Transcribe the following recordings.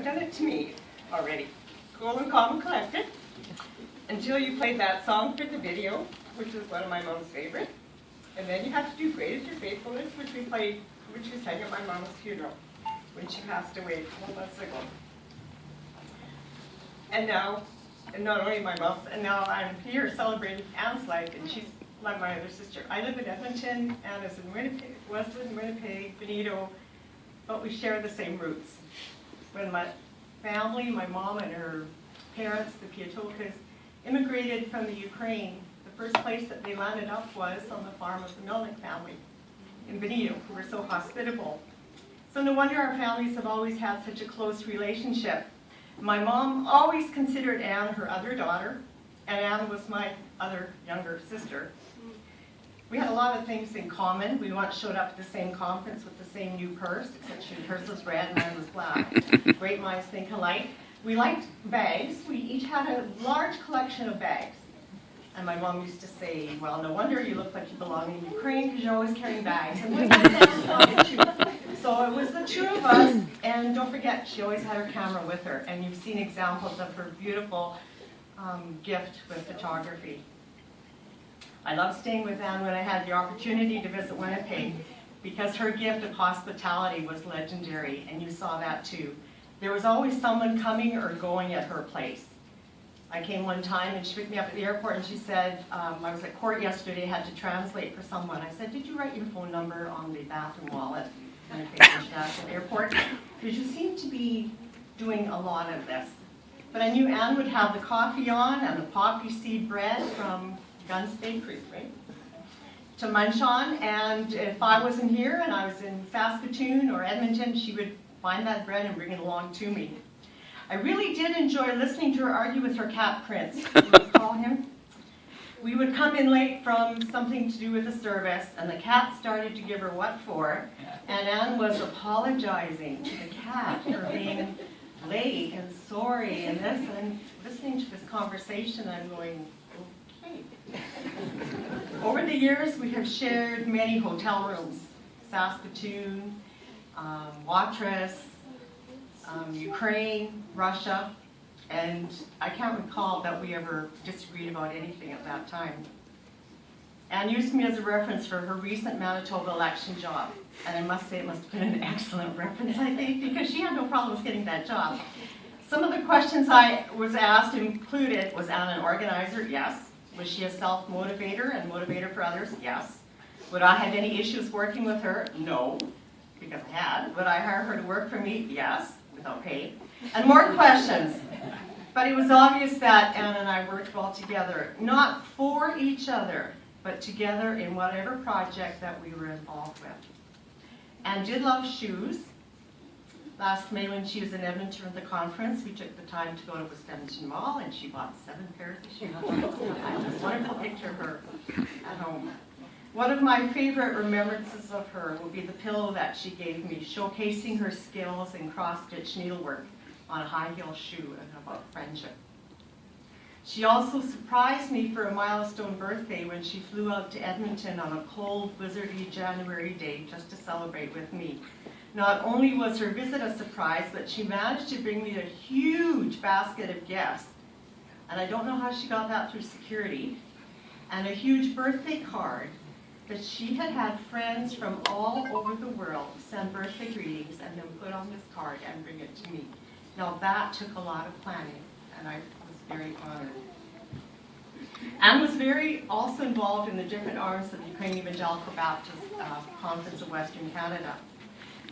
done it to me already. Cool and calm and collected. Until you played that song for the video, which is one of my mom's favorite. And then you have to do Great Is Your Faithfulness, which we sang at my mom's funeral when she passed away 12 months ago. And now, and not only my mom's, and now I'm here celebrating Anne's life, and she's like my other sister. I live in Edmonton, Anne is in Winnipeg, was in Winnipeg, Benito, but we share the same roots. When my family, my mom and her parents, the Piatochas, immigrated from the Ukraine, the first place that they landed up was on the farm of the MELNYK family in Benito, who were so hospitable. So no wonder our families have always had such a close relationship. My mom always considered Anne her other daughter, and Anne was my other younger sister. We had a lot of things in common. We once showed up at the same conference with the same new purse, except hers was red and mine was black. Great minds think alike. We liked bags. We each had a large collection of bags. And my mom used to say, well, no wonder you look like you belong in Ukraine because you're always carrying bags. And so it was the two of us, and don't forget, she always had her camera with her. And you've seen examples of her beautiful gift with photography. I loved staying with Anne when I had the opportunity to visit Winnipeg because her gift of hospitality was legendary, and you saw that too. There was always someone coming or going at her place. I came one time and she picked me up at the airport and she said, I was at court yesterday, I had to translate for someone. I said, did you write your phone number on the bathroom wall at Winnipeg International Airport? Because you seem to be doing a lot of this. But I knew Anne would have the coffee on and the poppy seed bread from Guns Bakery, right? To munch on, and if I wasn't here and I was in Saskatoon or Edmonton, she would find that bread and bring it along to me. I really did enjoy listening to her argue with her cat Prince. Can you call him? We would come in late from something to do with the service, and the cat started to give her what for, and Anne was apologizing to the cat for being late and sorry and this, and listening to this conversation, I'm going, okay. Over the years, we have shared many hotel rooms, Saskatoon, Watrous, Ukraine, Russia, and I can't recall that we ever disagreed about anything at that time. Anne used me as a reference for her recent Manitoba election job, and I must say it must have been an excellent reference, I think, because she had no problems getting that job. Some of the questions I was asked included, was Anne an organizer? Yes. Was she a self-motivator and motivator for others? Yes. Would I have any issues working with her? No, because I had. Would I hire her to work for me? Yes, without pay. And more questions. But it was obvious that Anne and I worked well together, not for each other, but together in whatever project that we were involved with. Anne did love shoes. Last May when she was in Edmonton at the conference, we took the time to go to Edmonton Mall and she bought 7 pairs of shoes. I have this wonderful picture of her at home. One of my favorite remembrances of her will be the pillow that she gave me, showcasing her skills in cross-stitch needlework on a high-heel shoe and about friendship. She also surprised me for a milestone birthday when she flew out to Edmonton on a cold, blizzardy January day just to celebrate with me. Not only was her visit a surprise, but she managed to bring me a huge basket of gifts. And I don't know how she got that through security. And a huge birthday card that she had had friends from all over the world send birthday greetings and then put on this card and bring it to me. Now that took a lot of planning, and I was very honored. Anne was very also involved in the different arms of the Ukrainian Evangelical Baptist Conference of Western Canada.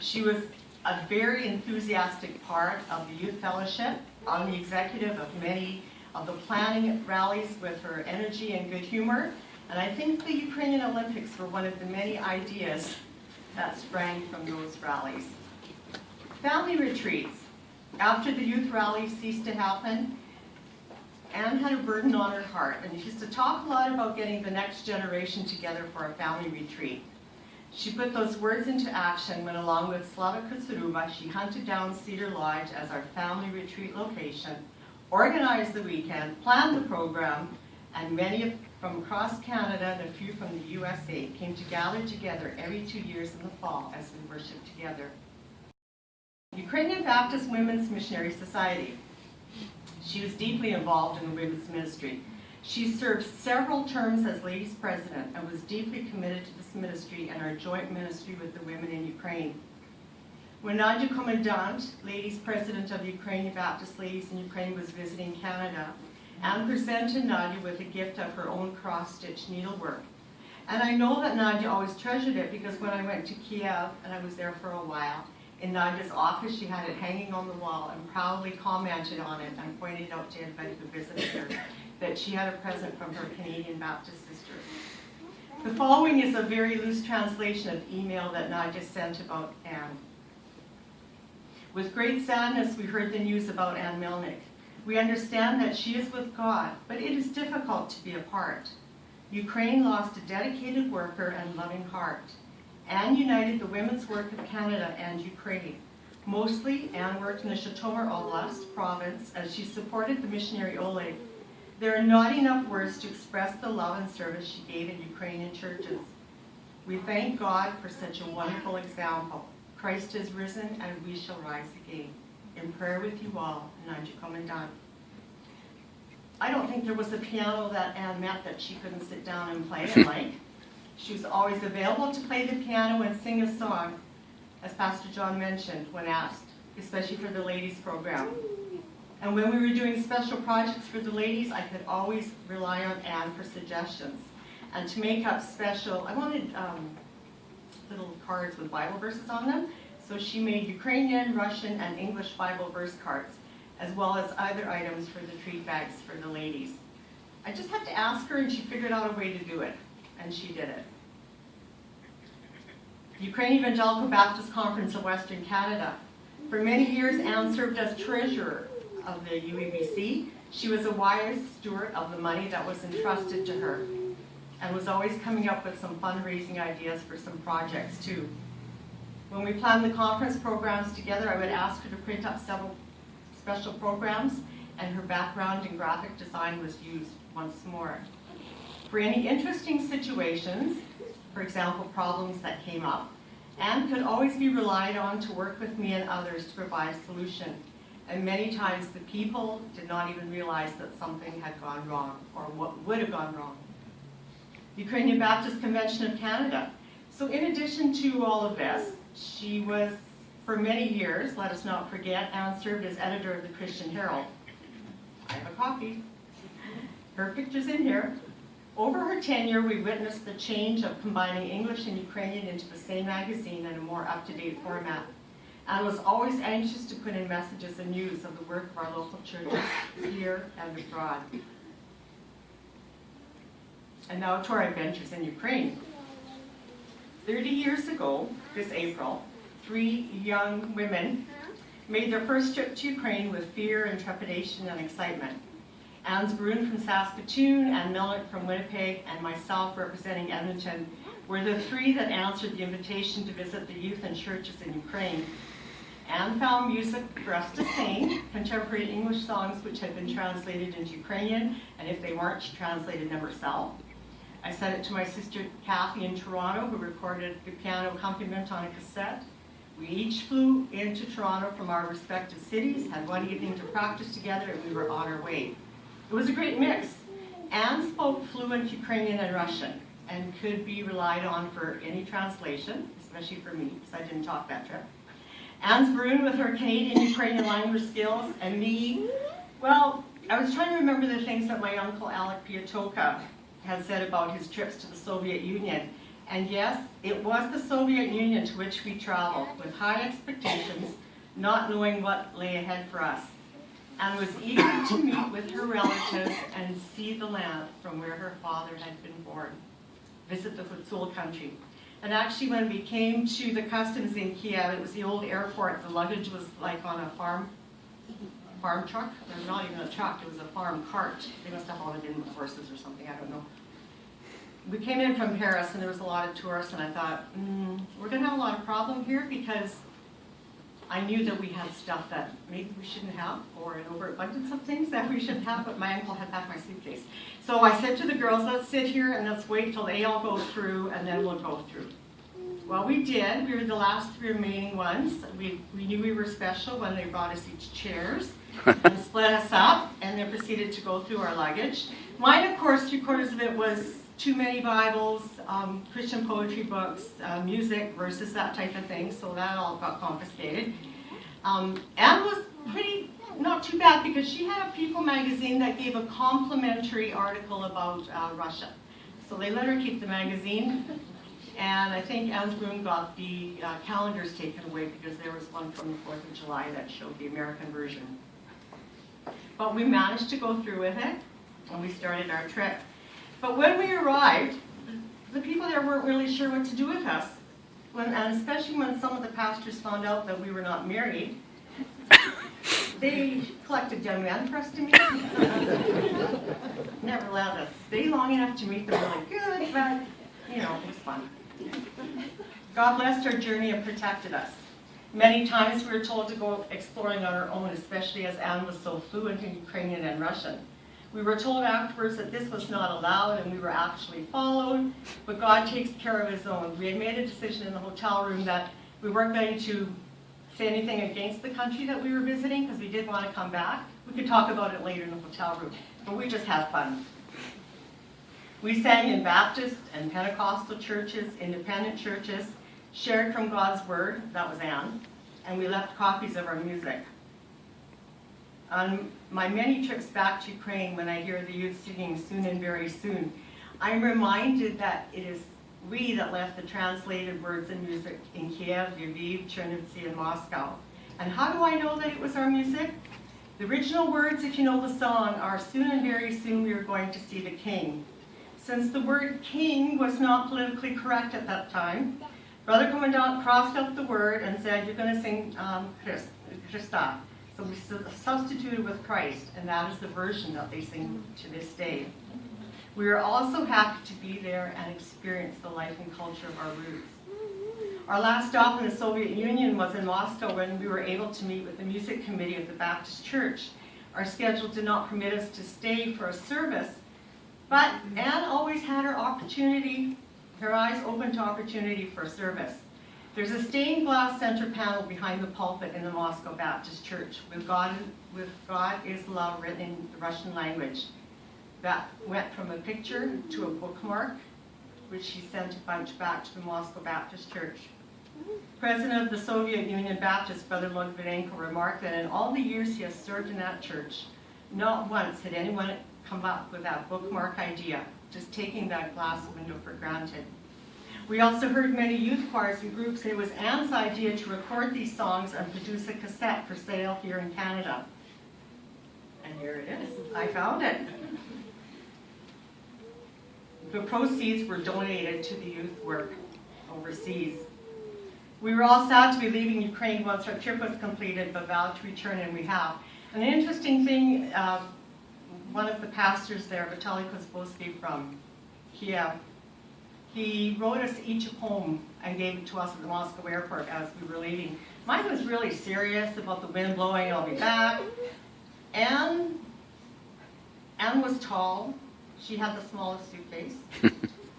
She was a very enthusiastic part of the youth fellowship, on the executive of many of the planning rallies with her energy and good humor. And I think the Ukrainian Olympics were one of the many ideas that sprang from those rallies. Family retreats. After the youth rally ceased to happen, Anne had a burden on her heart, and she used to talk a lot about getting the next generation together for a family retreat. She put those words into action when, along with Slava Kutsuruba, she hunted down Cedar Lodge as our family retreat location, organized the weekend, planned the program, and many from across Canada and a few from the USA came to gather together every 2 years in the fall as we worshiped together. Ukrainian Baptist Women's Missionary Society. She was deeply involved in the women's ministry. She served several terms as ladies president and was deeply committed to this ministry and our joint ministry with the women in Ukraine. When Nadia Commandant, ladies president of the Ukrainian Baptist Ladies in Ukraine, was visiting Canada, Anne presented Nadia with a gift of her own cross-stitch needlework. And I know that Nadia always treasured it because when I went to Kiev, and I was there for a while, in Nadia's office she had it hanging on the wall and proudly commented on it and pointed out to anybody who visited her that she had a present from her Canadian Baptist sisters. The following is a very loose translation of email that Nadia sent about Anne. With great sadness we heard the news about Anne MELNYK. We understand that she is with God, but it is difficult to be apart. Ukraine lost a dedicated worker and loving heart. Anne united the women's work of Canada and Ukraine. Mostly, Anne worked in the Zhytomyr Oblast province as she supported the missionary Oleg. There are not enough words to express the love and service she gave in Ukrainian churches. We thank God for such a wonderful example. Christ has risen and we shall rise again. In prayer with you all, Nadia Commandant. I don't think there was a piano that Anne met that she couldn't sit down and play and like. She was always available to play the piano and sing a song, as Pastor John mentioned when asked, especially for the ladies program. And when we were doing special projects for the ladies, I could always rely on Anne for suggestions. And to make up special, I wanted little cards with Bible verses on them, so she made Ukrainian, Russian, and English Bible verse cards, as well as other items for the treat bags for the ladies. I just had to ask her and she figured out a way to do it, and she did it. The Ukrainian Evangelical Baptist Conference of Western Canada. For many years, Anne served as treasurer of the UEBC. She was a wise steward of the money that was entrusted to her and was always coming up with some fundraising ideas for some projects too. When we planned the conference programs together, I would ask her to print up several special programs, and her background in graphic design was used once more. For any interesting situations, for example, problems that came up, Anne could always be relied on to work with me and others to provide a solution. And many times the people did not even realize that something had gone wrong or what would have gone wrong. The Ukrainian Baptist Convention of Canada. So in addition to all of this, she was, for many years, let us not forget, Anne served as editor of the Christian Herald. I have a copy. Her picture's in here. Over her tenure, we witnessed the change of combining English and Ukrainian into the same magazine in a more up-to-date format. Anne was always anxious to put in messages and news of the work of our local churches here and abroad. And now to our adventures in Ukraine. 30 years ago, this April, 3 young women made their first trip to Ukraine with fear and trepidation and excitement. Anne's Brun from Saskatoon, and MELNYK from Winnipeg, and myself representing Edmonton were the 3 that answered the invitation to visit the youth and churches in Ukraine. Anne found music for us to sing, contemporary English songs which had been translated into Ukrainian, and if they weren't, she translated them herself. I sent it to my sister Kathy in Toronto, who recorded the piano accompaniment on a cassette. We each flew into Toronto from our respective cities, had one evening to practice together, and we were on our way. It was a great mix. Anne spoke fluent Ukrainian and Russian and could be relied on for any translation, especially for me, because I didn't talk that trip. Anne's Brun with her Canadian Ukrainian language skills, and me, well, I was trying to remember the things that my uncle Piatocha had said about his trips to the Soviet Union. And yes, it was the Soviet Union to which we traveled with high expectations, not knowing what lay ahead for us, and was eager to meet with her relatives and see the land from where her father had been born, visit the Hutzul country. And actually when we came to the customs in Kiev, it was the old airport, the luggage was like on a farm truck. Or not even a truck, it was a farm cart. They must have hauled it in with horses or something, I don't know. We came in from Paris and there was a lot of tourists, and I thought, we're going to have a lot of problem here, because I knew that we had stuff that maybe we shouldn't have, or an overabundance of things that we shouldn't have, but my uncle had packed my suitcase. So I said to the girls, let's sit here and let's wait till they all go through, and then we'll go through. Well, we did. We were the last 3 remaining ones. We knew we were special when they brought us each chairs and split us up, and then proceeded to go through our luggage. Mine, of course, 3/4 of it was too many Bibles, Christian poetry books, music, verses, that type of thing, so that all got confiscated. Anne was not too bad, because she had a People magazine that gave a complimentary article about Russia. So they let her keep the magazine, and I think Anne's room got the calendars taken away, because there was one from the 4th of July that showed the American version. But we managed to go through with it, and we started our trip. But when we arrived, the people there weren't really sure what to do with us, and especially when some of the pastors found out that we were not married. They collected young men for us to meet. Never allowed us stay long enough to meet them really good, but, you know, it was fun. God blessed our journey and protected us. Many times we were told to go exploring on our own, especially as Anne was so fluent in Ukrainian and Russian. We were told afterwards that this was not allowed, and we were actually followed, but God takes care of his own. We had made a decision in the hotel room that we weren't going to say anything against the country that we were visiting, because we did want to come back. We could talk about it later in the hotel room, but we just had fun. We sang in Baptist and Pentecostal churches, independent churches, shared from God's Word, that was Anne, and we left copies of our music. On my many trips back to Ukraine, when I hear the youth singing "Soon and Very Soon," I'm reminded that it is we that left the translated words and music in Kiev, Lviv, Chernivtsi, and Moscow. And how do I know that it was our music? The original words, if you know the song, are "Soon and very soon we are going to see the King." Since the word king was not politically correct at that time, Brother Commandant crossed out the word and said, "You're going to sing Christa." So we substituted with Christ, and that is the version that they sing to this day. We are also happy to be there and experience the life and culture of our roots. Our last stop in the Soviet Union was in Moscow, when we were able to meet with the music committee of the Baptist Church. Our schedule did not permit us to stay for a service, but Anne always had her eyes open to opportunity for a service. There's a stained glass center panel behind the pulpit in the Moscow Baptist Church with God is love written in the Russian language. That went from a picture to a bookmark, which she sent a bunch back to the Moscow Baptist Church. President of the Soviet Union Baptist, Brother Litvinenko, remarked that in all the years he has served in that church, not once had anyone come up with that bookmark idea, just taking that glass window for granted. We also heard many youth choirs and groups say it was Anne's idea to record these songs and produce a cassette for sale here in Canada. And here it is. I found it. The proceeds were donated to the youth work overseas. We were all sad to be leaving Ukraine once our trip was completed, but vowed to return, and we have. An interesting thing, one of the pastors there, Vitaly Kozbowski from Kiev, he wrote us each a poem and gave it to us at the Moscow airport as we were leaving. Mine was really serious about the wind blowing, I'll be back. Anne was tall. She had the smallest suitcase.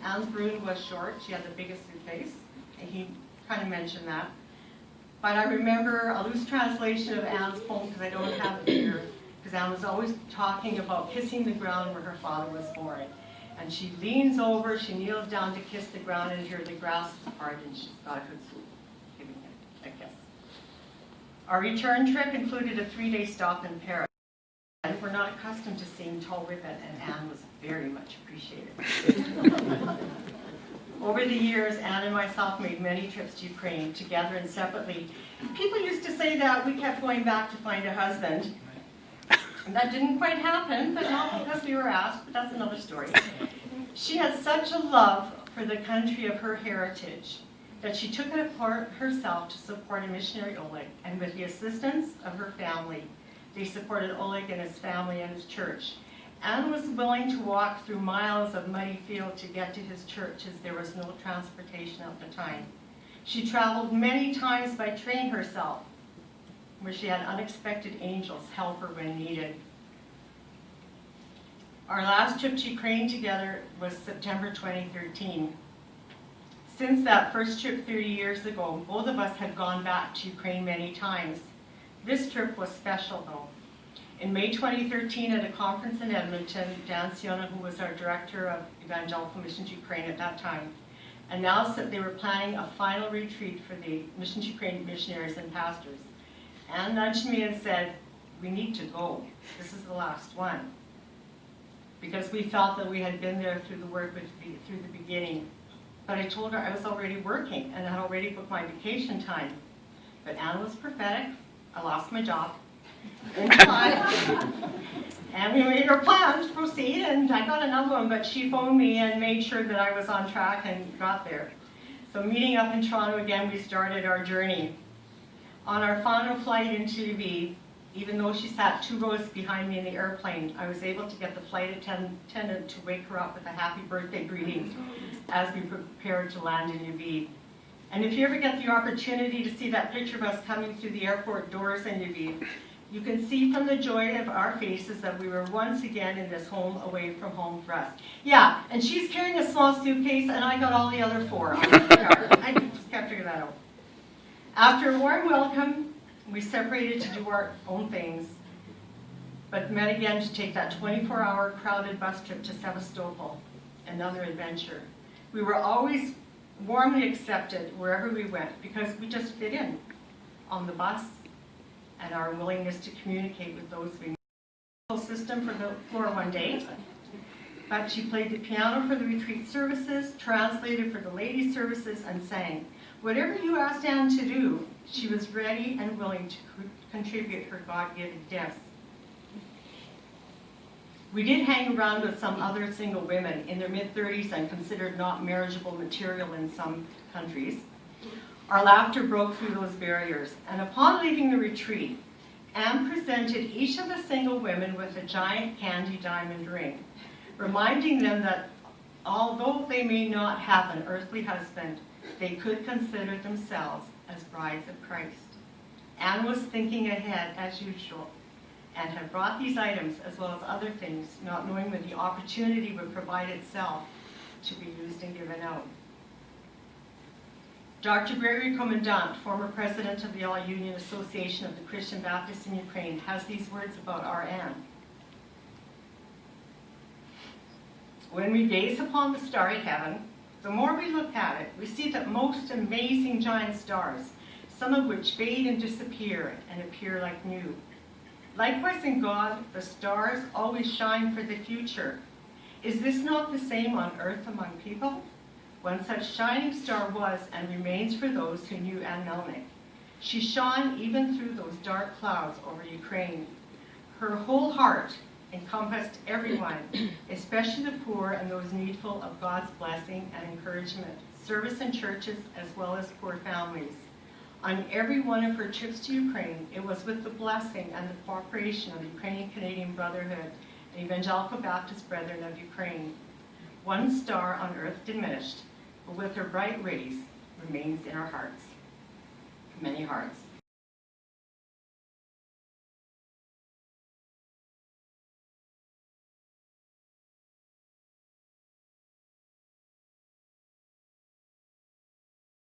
Anne's brood was short. She had the biggest suitcase. And he kind of mentioned that. But I remember a loose translation of Anne's poem, because I don't have it here, because Anne was always talking about kissing the ground where her father was born. And she leans over, she kneels down to kiss the ground, and here the grass is apart, and she's got a good swoop, giving him a kiss. Our return trip included a 3-day stop in Paris. And we're not accustomed to seeing tall ribbon, and Anne was very much appreciated. Over the years, Anne and myself made many trips to Ukraine, together and separately. People used to say that we kept going back to find a husband. And that didn't quite happen, but not because we were asked, but that's another story. She had such a love for the country of her heritage that she took it upon herself to support a missionary Oleg, and with the assistance of her family, they supported Oleg and his family and his church. Anne was willing to walk through miles of muddy field to get to his church, as there was no transportation at the time. She traveled many times by train herself, where she had unexpected angels help her when needed. Our last trip to Ukraine together was September 2013. Since that first trip 30 years ago, both of us had gone back to Ukraine many times. This trip was special though. In May 2013 at a conference in Edmonton, Dan Siona, who was our director of Evangelical Mission Ukraine at that time, announced that they were planning a final retreat for the Mission Ukraine missionaries and pastors. Anne nudged me and said, "We need to go. This is the last one." Because we felt that we had been there through the work through the beginning. But I told her I was already working and I had already booked my vacation time. But Anne was prophetic. I lost my job in July. And we made our plans to proceed, and I got another one, but she phoned me and made sure that I was on track and got there. So meeting up in Toronto again, we started our journey. On our final flight into Lviv, even though she sat 2 rows behind me in the airplane, I was able to get the flight attendant to wake her up with a happy birthday greeting as we prepared to land in Lviv. And if you ever get the opportunity to see that picture of us coming through the airport doors in Lviv, you can see from the joy of our faces that we were once again in this home away from home for us. Yeah, and she's carrying a small suitcase, and I got all the other 4 on the car. I just can't figure that out. After a warm welcome, we separated to do our own things, but met again to take that 24-hour crowded bus trip to Sevastopol, another adventure. We were always warmly accepted wherever we went because we just fit in on the bus and our willingness to communicate with those we knew. System for the floor one day, but she played the piano for the retreat services, translated for the ladies' services, and sang. Whatever you asked Anne to do, she was ready and willing to contribute her God-given gifts. We did hang around with some other single women in their mid-30s and considered not marriageable material in some countries. Our laughter broke through those barriers, and upon leaving the retreat, Anne presented each of the single women with a giant candy diamond ring, reminding them that although they may not have an earthly husband, they could consider themselves as brides of Christ. Anne was thinking ahead as usual, and had brought these items as well as other things, not knowing when the opportunity would provide itself to be used and given out. Dr. Gregory Commandant, former president of the All-Union Association of the Christian Baptists in Ukraine, has these words about our Anne. When we gaze upon the starry heaven, the more we look at it, we see that most amazing giant stars, some of which fade and disappear and appear like new. Likewise in God, the stars always shine for the future. Is this not the same on earth among people? One such shining star was and remains for those who knew Anne MELNYK. She shone even through those dark clouds over Ukraine. Her whole heart encompassed everyone, especially the poor and those needful of God's blessing and encouragement, service in churches as well as poor families. On every one of her trips to Ukraine, it was with the blessing and the cooperation of the Ukrainian Canadian Brotherhood and Evangelical Baptist Brethren of Ukraine. One star on earth diminished, but with her bright rays remains in our hearts, many hearts.